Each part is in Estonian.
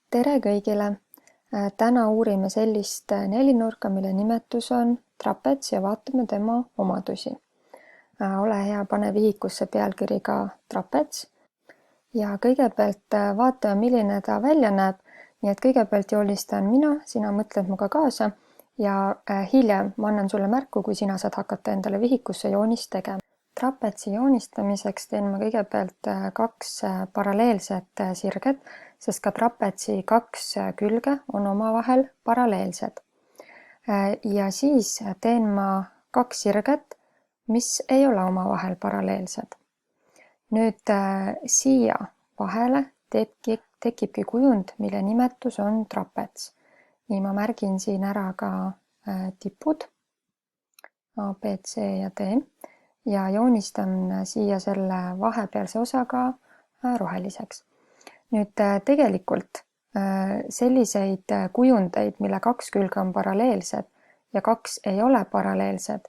Tere kõigile! Täna uurime sellist nelinurka, mille nimetus on trapets ja vaatame tema omadusi. Ole hea, pane vihikusse pealkiri ka trapets ja kõigepealt vaatame, milline ta välja näeb. Nii et kõigepealt joonistan mina, sina mõtled muga kaasa ja hiljem ma annan sulle märku, kui sina saad hakata endale vihikusse joonist tegema. Trapetsi joonistamiseks teen ma kõigepealt kaks paralleelset sirget, sest ka trapetsi kaks külge on omavahel paralleelsed. Ja siis teen ma kaks sirget, mis ei ole omavahel paralleelsed. Nüüd siia vahele tekibki kujund, mille nimetus on trapets. Nii ma märgin siin ära ka tipud A, B, C ja D ja joonistan siia selle vahepealse osaga roheliseks. Nüüd tegelikult selliseid kujundeid, mille kaks külge on paralleelsed ja kaks ei ole paralleelsed,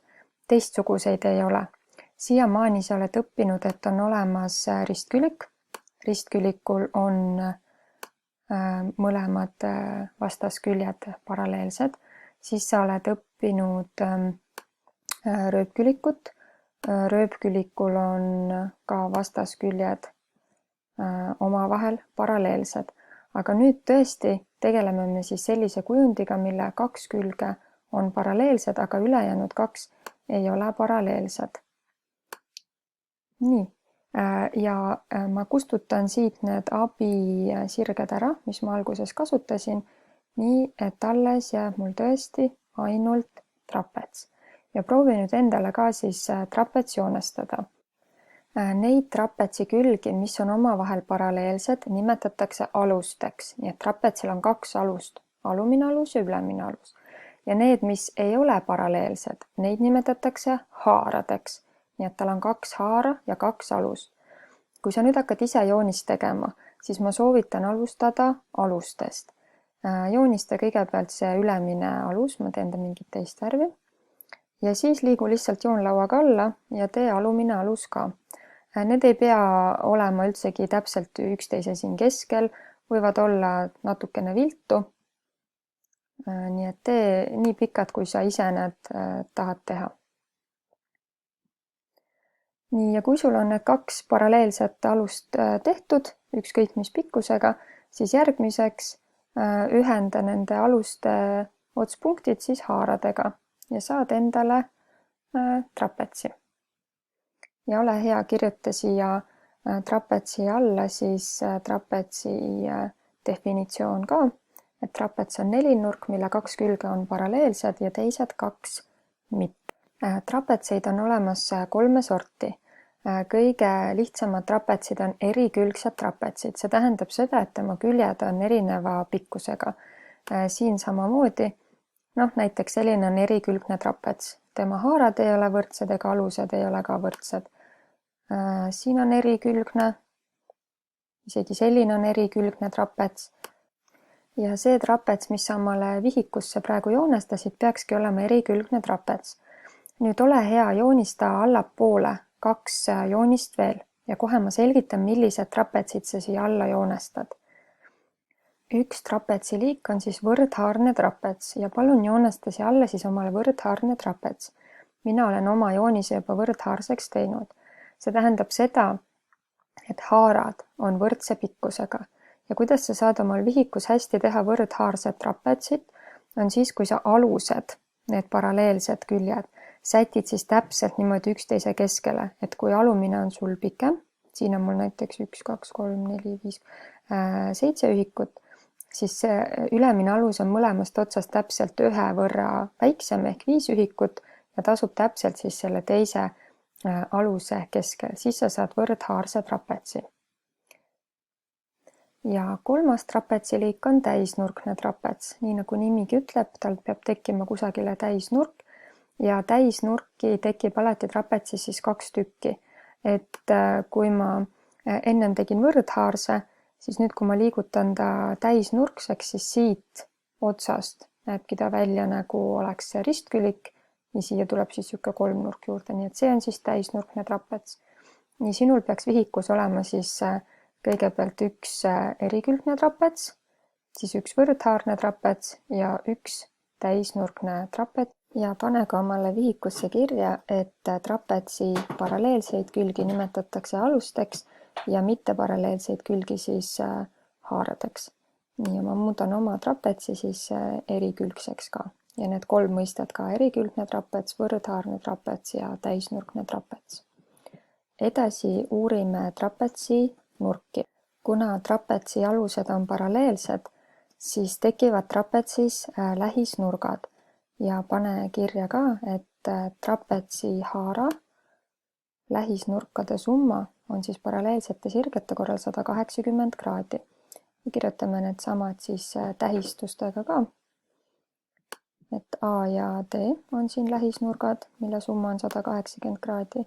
teistsuguseid ei ole. Siiamaani sa oled õppinud, et on olemas ristkülik. Ristkülikul on mõlemad vastasküljed paralleelsed. Siis sa oled õppinud rööpkülikut. Rööpkülikul on ka vastasküljed omavahel paralleelsed. Aga nüüd tõesti tegeleme me siis sellise kujundiga, mille kaks külge on paralleelsed, aga ülejäänud kaks ei ole paralleelsed. Nii, ja ma kustutan siit need abisirged ära, mis ma alguses kasutasin, nii et alles jääb mul tõesti ainult trapets. Ja proovi nüüd endale ka siis trapets joonestada. Neid trapetsi külgi, mis on omavahel paralleelsed, nimetatakse alusteks. Nii et trapetsil on kaks alust, alumine alus ja ülemine alus. Ja need, mis ei ole paralleelsed, neid nimetatakse haaradeks. Nii et tal on kaks haara ja kaks alust. Kui sa nüüd hakkad ise joonist tegema, siis ma soovitan alustada alustest. Joonista kõigepealt see ülemine alus, ma teen ta mingit teist värvi. Ja siis liigu lihtsalt joonlauaga alla ja tee alumine alus ka. Need ei pea olema üldsegi täpselt üksteise siin keskel, võivad olla natukene viltu. Nii et tee nii pikad, kui sa ise need tahad teha. Nii, ja kui sul on need kaks paralleelset alust tehtud, ükskõik mis pikkusega, siis järgmiseks ühenda nende aluste otspunktid siis haaradega ja saad endale trapetsi. Ja ole hea, kirjuta siia trapetsi alla siis trapetsi definitsioon ka, et trapets on nelinurk, mille kaks külge on paralleelsed ja teised kaks mitte. Trapetseid on olemas kolme sorti. Kõige lihtsamad trapetsid on erikülgsed trapetsid. See tähendab seda, et tema küljed on erineva pikkusega. Siin samamoodi, näiteks selline on erikülgne trapets. Tema haarad ei ole võrdsed ega alused ei ole ka võrdsed. Siin on erikülgne, isegi selline on erikülgne trapets. Ja see trapets, mis sa omale vihikusse praegu joonestasid, peakski olema erikülgne trapets. Nüüd ole hea, joonista allapoole kaks joonist veel ja kohe ma selgitan, millised trapetsid sa siia alla joonestad. Üks trapetsi liik on siis võrdhaarne trapets ja palun joonesta siia alla siis omale võrdhaarne trapets. Mina olen oma joonise juba võrdhaarseks teinud. See tähendab seda, et haarad on võrdse pikkusega ja kuidas sa saad omal vihikus hästi teha võrdhaarset trapetsit, on siis, kui sa alused, need paralleelsed küljed, sätid siis täpselt niimoodi üksteise keskele, et kui alumine on sul pikem, siin on mul näiteks 1, 2, 3, 4, 5, 7 ühikut, siis see ülemine alus on mõlemast otsast täpselt ühe võrra väiksem ehk 5 ühikut ja ta asub täpselt siis selle teise aluse keskel, siis sa saad võrdhaarse trapetsi. Ja kolmas trapetsiliik on täisnurkne trapets. Nii nagu nimigi ütleb, tal peab tekkima kusagile täisnurk ja täisnurki tekib alati trapetsis siis 2 tükki. Et kui ma ennem tegin võrdhaarse, siis nüüd kui ma liigutan ta täisnurkseks, siis siit otsast näebki ta välja nagu oleks see ristkülik ja siia tuleb siis niisugune kolmnurk juurde, nii et see on siis täisnurkne trapets. Nii sinul peaks vihikus olema siis kõigepealt üks erikülgne trapets, siis üks võrdhaarne trapets ja üks täisnurkne trapets ja pane ka omale vihikusse kirja, et trapetsi paralleelseid külgi nimetatakse alusteks ja mitteparalleelseid külgi siis haaradeks. Nii, ma muudan oma trapetsi siis erikülgseks ka ja need 3 mõistet ka: erikülgne trapets, võrdhaarne trapets ja täisnurkne trapets. Edasi uurime trapetsi nurki. Kuna trapetsi alused on paralleelsed, siis tekivad trapetsis lähisnurgad ja pane kirja ka, et trapetsi haara lähisnurkade summa on siis paralleelsete sirgete korral 180 kraadi. Kirjutame needsamad siis tähistustega ka, et A ja D on siin lähisnurgad, mille summa on 180 kraadi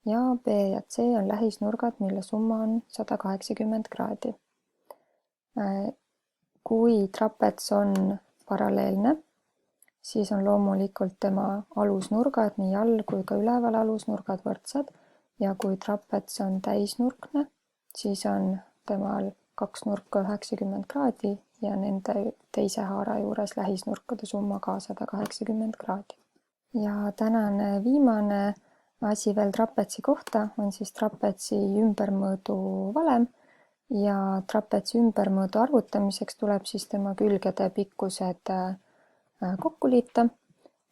ja B ja C on lähisnurgad, mille summa on 180 kraadi. Kui trapets on paralleelne, siis on loomulikult tema alusnurgad, nii all kui ka üleval alusnurgad võrdsed ja kui trapets on täisnurkne, siis on temal 2 nurka 90 kraadi ja nende teise haara juures lähisnurkade summa ka 180 kraadi. Ja tänane viimane asi veel trapetsi kohta on siis trapetsi ümbermõõdu valem ja trapetsi ümbermõõdu arvutamiseks tuleb siis tema külgede pikkused kokku liita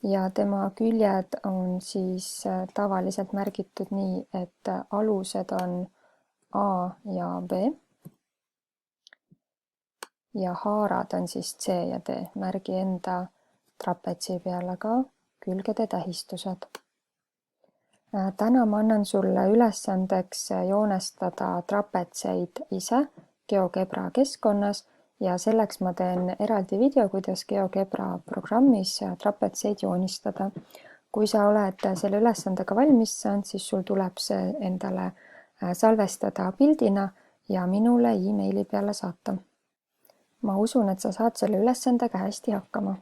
ja tema küljed on siis tavaliselt märgitud nii, et alused on A ja B ja haarad on siis C ja D. Märgi enda trapetsi peale ka külgede tähistused. Täna ma annan sulle ülesandeks joonestada trapetseid ise GeoGebra keskkonnas ja selleks ma teen eraldi video, kuidas GeoGebra programmis trapetseid joonistada. Kui sa oled selle ülesandega valmis saanud, siis sul tuleb see endale salvestada pildina ja minule e-maili peale saata. Ma usun, et sa saad selle ülesandega hästi hakkama.